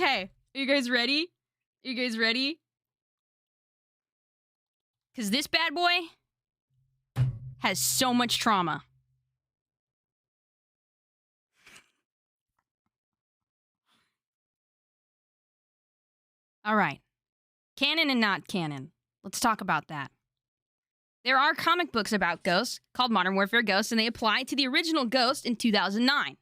Okay, are you guys ready? You guys ready? Because this bad boy has so much trauma. All right. Canon and not canon. Let's talk about that. There are comic books about ghosts called Modern Warfare Ghosts, and they apply to the original Ghost in 2009.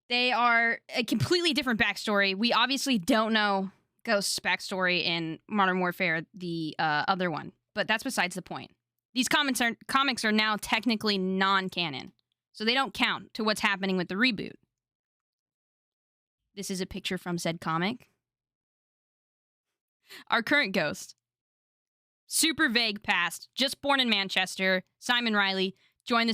They are a completely different backstory. We obviously don't know Ghost's backstory in Modern Warfare, the other one, but that's besides the point. These comics are now technically non-canon, so they don't count to what's happening with the reboot. This is a picture from said comic. Our current Ghost. Super vague past, just born in Manchester, Simon Riley, joined the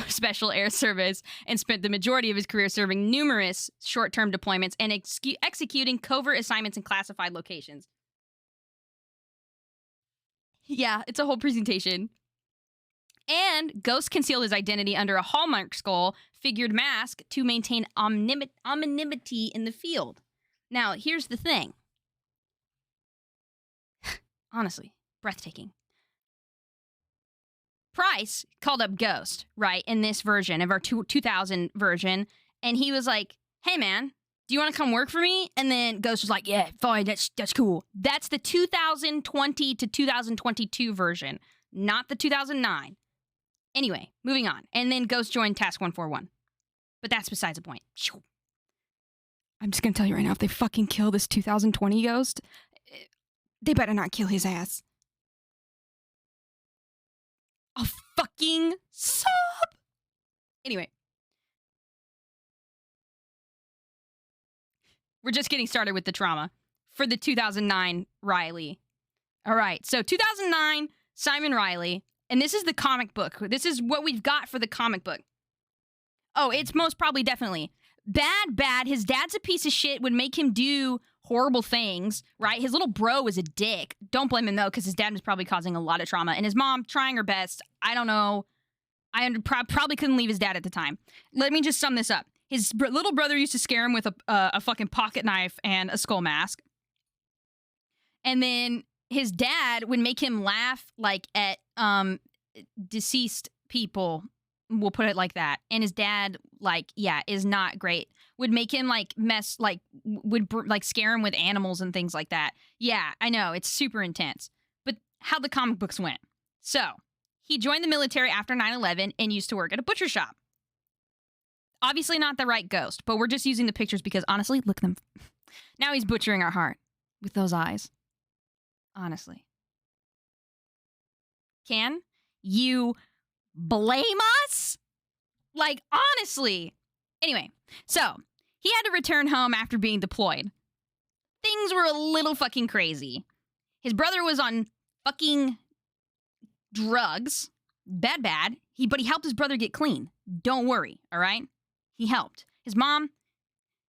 Special Air Service and spent the majority of his career serving numerous short-term deployments and executing covert assignments in classified locations. Yeah, it's a whole presentation. And Ghost concealed his identity under a Hallmark skull figured mask to maintain anonymity in the field. Now, here's the thing. Honestly, breathtaking. Price called up Ghost, right, in this version of our 2000 version, and he was like, hey, man, do you want to come work for me? And then Ghost was like, yeah, fine, that's cool. That's the 2020 to 2022 version, not the 2009. Anyway, moving on. And then Ghost joined Task 141. But that's besides the point. I'm just going to tell you right now, if they fucking kill this 2020 Ghost, they better not kill his ass. I'll fucking sob. Anyway. We're just getting started with the trauma for the 2009 Riley. All right, so 2009 Simon Riley, and this is the comic book. This is what we've got for the comic book. Oh, it's most probably definitely. Bad. His dad's a piece of shit, would make him do horrible things, right? His little bro was a dick. Don't blame him, though, because his dad was probably causing a lot of trauma. And his mom, trying her best. I don't know. I probably couldn't leave his dad at the time. Let me just sum this up. His little brother used to scare him with a fucking pocket knife and a skull mask. And then his dad would make him laugh, like, at deceased people. We'll put it like that. And his dad, like, yeah, is not great. Would make him, like, would scare him with animals and things like that. Yeah, I know. It's super intense. But how the comic books went. So, he joined the military after 9/11 and used to work at a butcher shop. Obviously not the right Ghost, but we're just using the pictures because, honestly, look at them. Now he's butchering our heart with those eyes. Honestly. Can you blame us? Like, honestly. Anyway, so he had to return home after being deployed. Things were a little fucking crazy. His brother was on fucking drugs. Bad. But he helped his brother get clean. Don't worry, all right? He helped. His mom,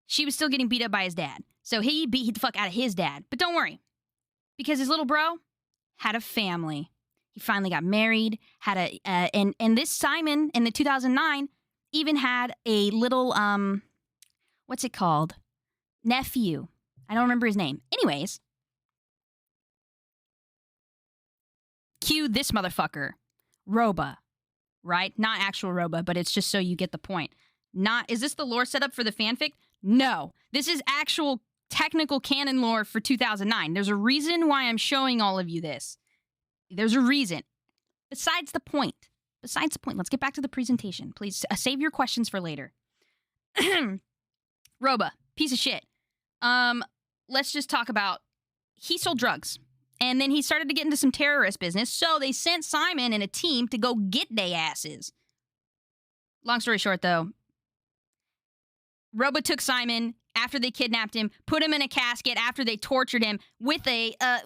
she was still getting beat up by his dad. So he beat the fuck out of his dad. But don't worry. Because his little bro had a family. He finally got married, had and this Simon in the 2009 even had a little, what's it called? Nephew. I don't remember his name. Anyways. Cue this motherfucker. Roba. Right? Not actual Roba, but it's just so you get the point. Is this the lore setup for the fanfic? No. This is actual technical canon lore for 2009. There's a reason why I'm showing all of you this. There's a reason. Besides the point. Let's get back to the presentation. Please save your questions for later. Roba, piece of shit. Let's just talk about, he sold drugs. And then he started to get into some terrorist business. So they sent Simon and a team to go get they asses. Long story short, though. Roba took Simon after they kidnapped him, put him in a casket after they tortured him with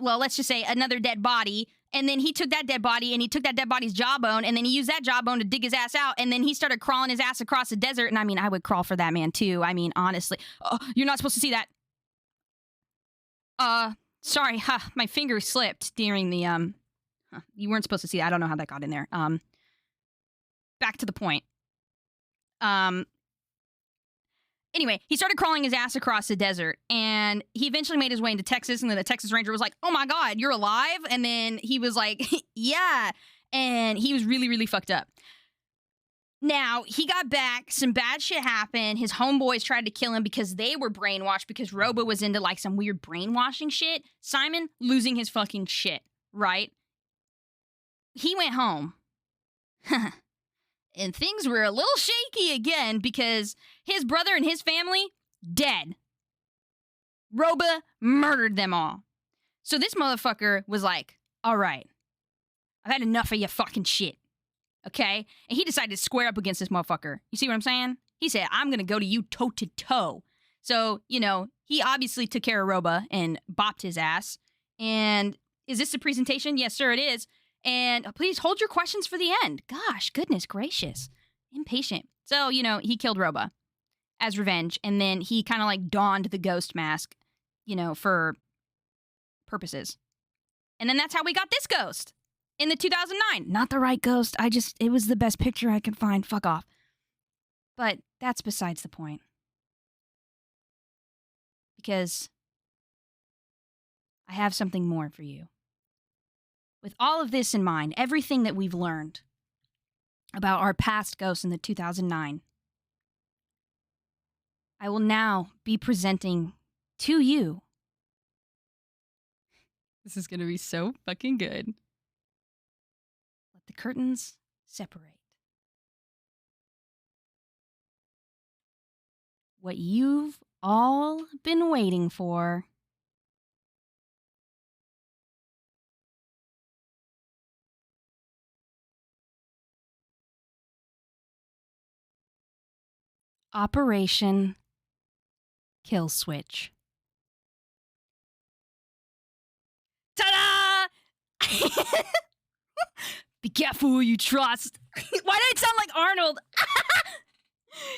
let's just say another dead body. And then he took that dead body and he took that dead body's jawbone and then he used that jawbone to dig his ass out. And then he started crawling his ass across the desert. And I mean, I would crawl for that man too. I mean, honestly. Oh, you're not supposed to see that. Sorry. My finger slipped during the, you weren't supposed to see that. I don't know how that got in there. Back to the point. Anyway, he started crawling his ass across the desert, and he eventually made his way into Texas, and then the Texas Ranger was like, oh my God, you're alive? And then he was like, yeah. And he was really, really fucked up. Now, he got back, some bad shit happened. His homeboys tried to kill him because they were brainwashed because Robo was into like some weird brainwashing shit. Simon losing his fucking shit, right? He went home. And things were a little shaky again because his brother and his family, dead. Roba murdered them all. So this motherfucker was like, all right, I've had enough of your fucking shit. Okay? And he decided to square up against this motherfucker. You see what I'm saying? He said, I'm going to go to you toe to toe. So, you know, he obviously took care of Roba and bopped his ass. And is this the presentation? Yes, sir, it is. And please hold your questions for the end. Gosh, goodness gracious. Impatient. So, you know, he killed Roba as revenge. And then he kind of like donned the ghost mask, you know, for purposes. And then that's how we got this ghost in the 2009. Not the right ghost. It was the best picture I could find. Fuck off. But that's besides the point. Because I have something more for you. With all of this in mind, everything that we've learned about our past ghosts in the 2009, I will now be presenting to you. This is going to be so fucking good. Let the curtains separate. What you've all been waiting for. Operation Kill Switch. Ta-da! Be careful who you trust. Why did it sound like Arnold?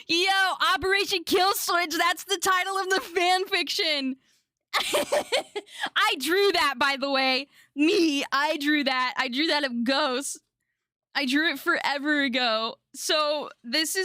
Yo, Operation Kill Switch, that's the title of the fan fiction. I drew that, by the way. I drew that. I drew that of ghosts. I drew it forever ago. So this is